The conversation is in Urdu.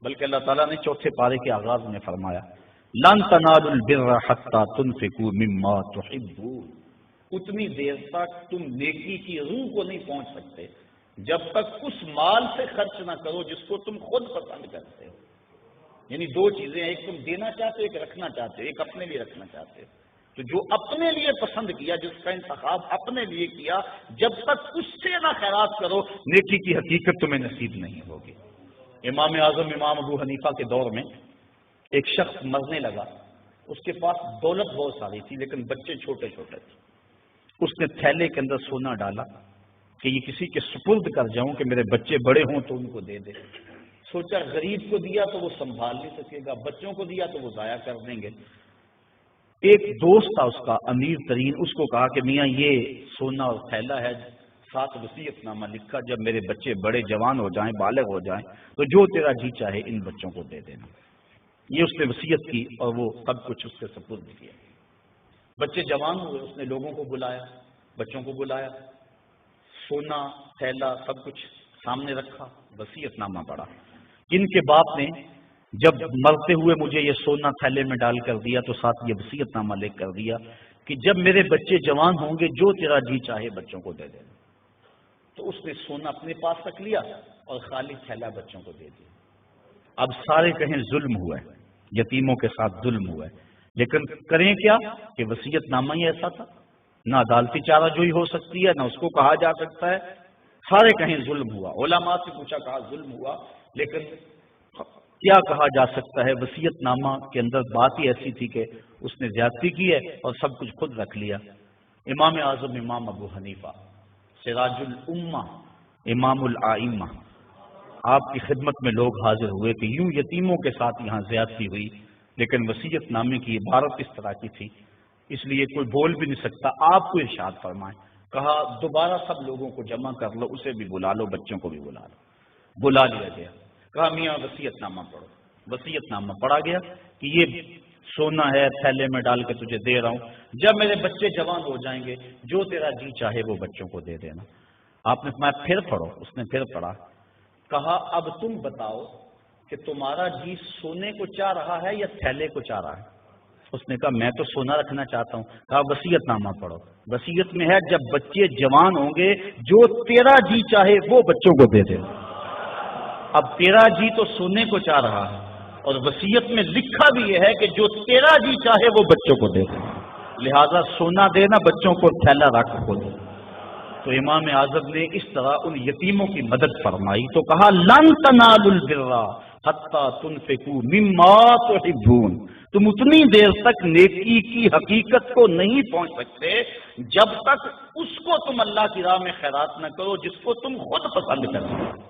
بلکہ اللہ تعالیٰ نے چوتھے پارے کے آغاز میں فرمایا لن تنالوا البر حتى تنفقوا مما تحبون، اتنی دیر تک تم نیکی کی روح کو نہیں پہنچ سکتے جب تک اس مال سے خرچ نہ کرو جس کو تم خود پسند کرتے ہو۔ یعنی دو چیزیں ہیں، ایک تم دینا چاہتے ہو، ایک رکھنا چاہتے ہو، ایک اپنے لیے رکھنا چاہتے ہو۔ تو جو اپنے لیے پسند کیا، جس کا انتخاب اپنے لیے کیا، جب تک اس سے نہ خیرات کرو نیکی کی حقیقت تمہیں نصیب نہیں ہوگی۔ امام اعظم امام ابو حنیفہ کے دور میں ایک شخص مرنے لگا، اس کے پاس دولت بہت ساری تھی لیکن بچے چھوٹے چھوٹے تھے۔ اس نے تھیلے کے اندر سونا ڈالا کہ یہ کسی کے سپرد کر جاؤں کہ میرے بچے بڑے ہوں تو ان کو دے دے۔ سوچا غریب کو دیا تو وہ سنبھال نہیں سکے گا، بچوں کو دیا تو وہ ضائع کر دیں گے۔ ایک دوست تھا اس کا امیر ترین، اس کو کہا کہ میاں یہ سونا اور تھیلا ہے، ساتھ وصیت نامہ لکھا، جب میرے بچے بڑے جوان ہو جائیں، بالغ ہو جائیں تو جو تیرا جی چاہے ان بچوں کو دے دینا۔ یہ اس نے وصیت کی اور وہ سب کچھ اس کے سپرد کیا۔ بچے جوان ہوئے، اس نے لوگوں کو بلایا، بچوں کو بلایا، سونا تھیلا سب کچھ سامنے رکھا، وصیت نامہ پڑھا۔ ان کے باپ نے جب مرتے ہوئے مجھے یہ سونا تھیلے میں ڈال کر دیا تو ساتھ یہ وصیت نامہ لکھ کر دیا کہ جب میرے بچے جوان ہوں گے جو تیرا جی چاہے بچوں کو دے دینا۔ تو اس نے سونا اپنے پاس رکھ لیا اور خالی تھیلا بچوں کو دے دیا۔ اب سارے کہیں ظلم ہوا ہے، یتیموں کے ساتھ ظلم ہوا ہے، لیکن کریں کیا کہ وصیت نامہ ہی ایسا تھا، نہ عدالتی چارہ جوئی ہو سکتی ہے، نہ اس کو کہا جا سکتا ہے۔ سارے کہیں ظلم ہوا، علماء سے پوچھا، کہا ظلم ہوا، لیکن کیا کہا جا سکتا ہے؟ وصیت نامہ کے اندر بات ہی ایسی تھی کہ اس نے زیادتی کی ہے اور سب کچھ خود رکھ لیا۔ امام اعظم امام ابو حنیفہ سراج الامہ امام الائمہ، آپ کی خدمت میں لوگ حاضر ہوئے کہ یوں یتیموں کے ساتھ یہاں زیادتی ہوئی، لیکن وصیت نامے کی عبارت اس طرح کی تھی، اس لیے کوئی بول بھی نہیں سکتا، آپ کو ارشاد فرمائیں۔ کہا دوبارہ سب لوگوں کو جمع کر لو، اسے بھی بلا لو، بچوں کو بھی بلا لو۔ بلا لیا گیا، کہا میاں وصیت نامہ پڑھو۔ وصیت نامہ پڑھا گیا کہ یہ سونا ہے، تھیلے میں ڈال کے تجھے دے رہا ہوں، جب میرے بچے جوان ہو جائیں گے جو تیرا جی چاہے وہ بچوں کو دے دینا۔ آپ نے فرمایا پھر پڑھو، اس نے پھر پڑھا۔ کہا اب تم بتاؤ کہ تمہارا جی سونے کو چاہ رہا ہے یا تھیلے کو چاہ رہا ہے؟ اس نے کہا میں تو سونا رکھنا چاہتا ہوں۔ کہا وصیت نامہ پڑھو، وصیت میں ہے جب بچے جوان ہوں گے جو تیرا جی چاہے وہ بچوں کو دے دے۔ اب تیرا جی تو سونے کو چاہ رہا ہے اور وصیت میں لکھا بھی یہ ہے کہ جو تیرا جی چاہے وہ بچوں کو دے دے، لہذا سونا دینا، بچوں کو تھیلا رکھ خود۔ تو امام اعظم نے اس طرح ان یتیموں کی مدد فرمائی تو کہا لن تنالوا البر حتی تنفقوا مما تحبون، تم اتنی دیر تک نیکی کی حقیقت کو نہیں پہنچ سکتے جب تک اس کو تم اللہ کی راہ میں خیرات نہ کرو جس کو تم خود پسند کرتے ہو۔